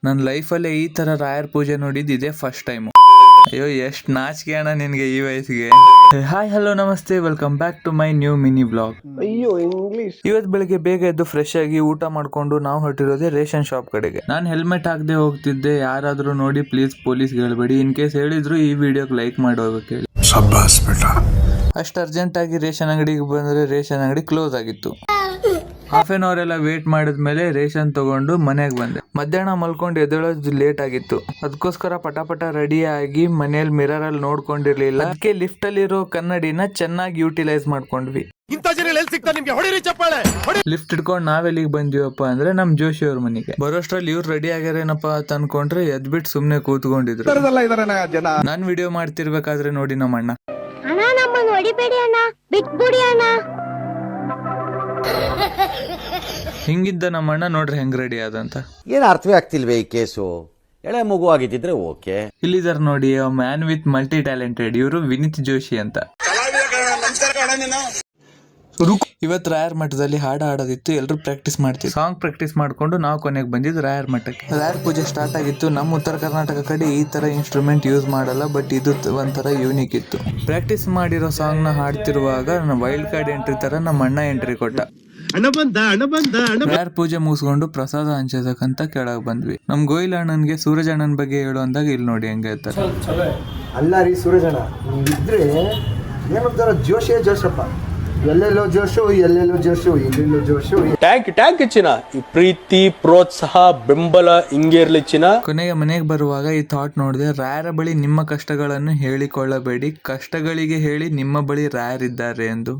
ನನ್ನ ಲೈಫಲ್ಲೇ ಈ ತರ ರಾಯರ್ ಪೂಜೆ ನೋಡಿದ್ದು ಇದೇ ಫಸ್ಟ್ ಟೈಮ್. ಅಯ್ಯೋ ಎಷ್ಟು ನಾಚಿಕೆ ಅಣ್ಣ ನಿನ್ಗೆ ಈ ವಯಸ್ಸಿಗೆ. ಹಾಯ್ ಹಲೋ ನಮಸ್ತೆ, welcome back to my new mini blog. ಅಯ್ಯೋ ಇಂಗ್ಲಿಷ್. ಇವತ್ತು ಬೆಳಿಗ್ಗೆ ಬೇಗ ಎದ್ದು ಫ್ರೆಶ್ ಆಗಿ ಊಟ ಮಾಡ್ಕೊಂಡು ನಾವು ಹೊರಟಿರೋದೇ ರೇಷನ್ ಶಾಪ್ ಕಡೆಗೆ. ನಾನು ಹೆಲ್ಮೆಟ್ ಹಾಕದೆ ಹೋಗ್ತಿದ್ದೆ. ಯಾರಾದ್ರೂ ನೋಡಿ ಪ್ಲೀಸ್ ಪೊಲೀಸ್ ಹೇಳ್ಬೇಡಿ. ಇನ್ ಕೇಸ್ ಹೇಳಿದ್ರು ಈ ವಿಡಿಯೋಗೆ ಲೈಕ್ ಮಾಡಿ ಹೋಗ್ಬೇಕು ಹೇಳಿ. ಅಷ್ಟು ಅರ್ಜೆಂಟ್ ಆಗಿ ರೇಷನ್ ಅಂಗಡಿಗೆ ಬಂದ್ರೆ ರೇಷನ್ ಅಂಗಡಿ ಕ್ಲೋಸ್ ಆಗಿತ್ತು. ಹಾಫ್ ಆನ್ ಅವರ್ ಎಲ್ಲ ವೇಟ್ ಮಾಡಿದ್ಮೇಲೆ ರೇಷನ್ ತಗೊಂಡು ಮನೆಗೆ ಬಂದೆ. ಮಧ್ಯಾಹ್ನ ಮಲ್ಕೊಂಡು ಎದ್ದೇಳೋದು ಲೇಟ್ ಆಗಿತ್ತು. ಅದಕ್ಕೋಸ್ಕರ ಪಟಾಪಟ ರೆಡಿ ಆಗಿ ಮನೇಲಿ ಮಿರರ್ ಅಲ್ಲಿ ನೋಡ್ಕೊಂಡಿರ್ಲಿಲ್ಲ. ಅದಕ್ಕೆ ಲಿಫ್ಟ್ ಅಲ್ಲಿರೋ ಕನ್ನಡಿನ ಚೆನ್ನಾಗಿ ಯೂಟಿಲೈಸ್ ಮಾಡ್ಕೊಂಡ್ವಿ. ಲಿಫ್ಟ್ ಇಟ್ಕೊಂಡು ನಾವೆಲ್ಲಿಗೆ ಬಂದಿವಪ್ಪ ಅಂದ್ರೆ ನಮ್ ಜೋಶಿ ಅವ್ರ ಮನೆಗೆ. ಬರೋಷ್ಟ್ರಲ್ಲಿ ಇವ್ರು ರೆಡಿ ಆಗ್ಯಾರೇನಪ್ಪ ಅಂತ ಅನ್ಕೊಂಡ್ರೆ ಎದ್ಬಿಟ್ಟು ಸುಮ್ನೆ ಕೂತ್ಕೊಂಡಿದ್ರು. ನಾನ್ ವಿಡಿಯೋ ಮಾಡ್ತಿರ್ಬೇಕಾದ್ರೆ ನೋಡಿ ನಮ್ಮ ಅಣ್ಣ, ಹಿಂಗಿದ್ದ ನಮ್ಮ ಅಣ್ಣ ನೋಡ್ರಿ ಹೆಂಗ್ ರೆಡಿ ಆದಂತ. ಏನ್ ಅರ್ಥವೇ ಆಗ್ತಿಲ್ವೇ ಈ ಕೇಸು. ಎಳೆ ಮಗು ಆಗಿದ್ದಿದ್ರೆ ಓಕೆ. ಇಲ್ಲಿದಾರ ನೋಡಿ ಮ್ಯಾನ್ ವಿತ್ ಮಲ್ಟಿ ಟ್ಯಾಲೆಂಟೆಡ್. ಇವರು ವಿನೀತ್ ಜೋಶಿ ಅಂತ. ಇವತ್ತು ರಾಯರ್ ಮಠದಲ್ಲಿ ಹಾಡು ಹಾಡೋದಿತ್ತು. ಎಲ್ಲರೂ ಪ್ರಾಕ್ಟೀಸ್ ಮಾಡ್ತಿದ್ರು. ಸಾಂಗ್ ಪ್ರಾಕ್ಟೀಸ್ ಮಾಡ್ಕೊಂಡು ನಾವು ಕೊನೆಗೆ ಬಂದಿದ್ದು ರಾಯರ್ ಮಠಕ್ಕೆ. ರಾಯರ್ ಪೂಜೆ ಸ್ಟಾರ್ಟ್ ಆಗಿತ್ತು. ನಮ್ಮ ಉತ್ತರ ಕರ್ನಾಟಕ ಕಡೆ ಈ ತರ ಇನ್ಸ್ಟ್ರೂಮೆಂಟ್ ಯೂಸ್ ಮಾಡಲ್ಲ, ಬಟ್ ಇದು ಒಂಥರ ಯೂನಿಕ್ ಇತ್ತು. ಪ್ರಾಕ್ಟೀಸ್ ಮಾಡಿರೋ ಸಾಂಗ್ ನ ಹಾಡ್ತಿರುವಾಗ ವೈಲ್ಡ್ ಕಾರ್ಡ್ ಎಂಟ್ರಿ ತರ ನಮ್ಮ ಅಣ್ಣ ಎಂಟ್ರಿ ಕೊಟ್ಟ. ರಾಯರ್ ಪೂಜೆ ಮುಗಿಸ್ಕೊಂಡು ಪ್ರಸಾದ ಹಂಚೋದಕ್ಕಂತ ಕೆಳಗೆ ಬಂದ್ವಿ. ನಮ್ ಗೋಯಿಲ್ ಅಣ್ಣನ್ಗೆ ಸೂರಜ್ ಅಣ್ಣನ್ ಬಗ್ಗೆ ಹೇಳು ಅಂದಾಗ ಇಲ್ಲಿ ನೋಡಿ ಹೆಂಗೆ ಹೇಳ್ತಾರೆ. ಅಲ್ಲ ರೀ ಸೂರಜ್ ಅಣ್ಣ, ನೀವಿದ್ರೆ ಏನಂತಾರ ಜೋಶೇ ಜೋಶಪ್ಪ. ಎಲ್ಲೆಲ್ಲೋ ಜೋಶು, ಎಲ್ಲೆಲ್ಲೋ ಜೋಶು, ಎಲ್ಲೆಲ್ಲೋ ಜೋಶು. ಟ್ಯಾಂಕ್ ಚಿನ್ನ. ಈ ಪ್ರೀತಿ, ಪ್ರೋತ್ಸಾಹ, ಬೆಂಬಲ ಹಿಂಗೆ ಇರ್ಲಿ ಚಿನ್ನ. ಕೊನೆಗೆ ಮನೆಗೆ ಬರುವಾಗ ಈ ಥಾಟ್ ನೋಡಿದೆ. ರಾಯರ ಬಳಿ ನಿಮ್ಮ ಕಷ್ಟಗಳನ್ನು ಹೇಳಿಕೊಳ್ಳಬೇಡಿ, ಕಷ್ಟಗಳಿಗೆ ಹೇಳಿ ನಿಮ್ಮ ಬಳಿ ರಾಯರಿದ್ದಾರೆ ಎಂದು.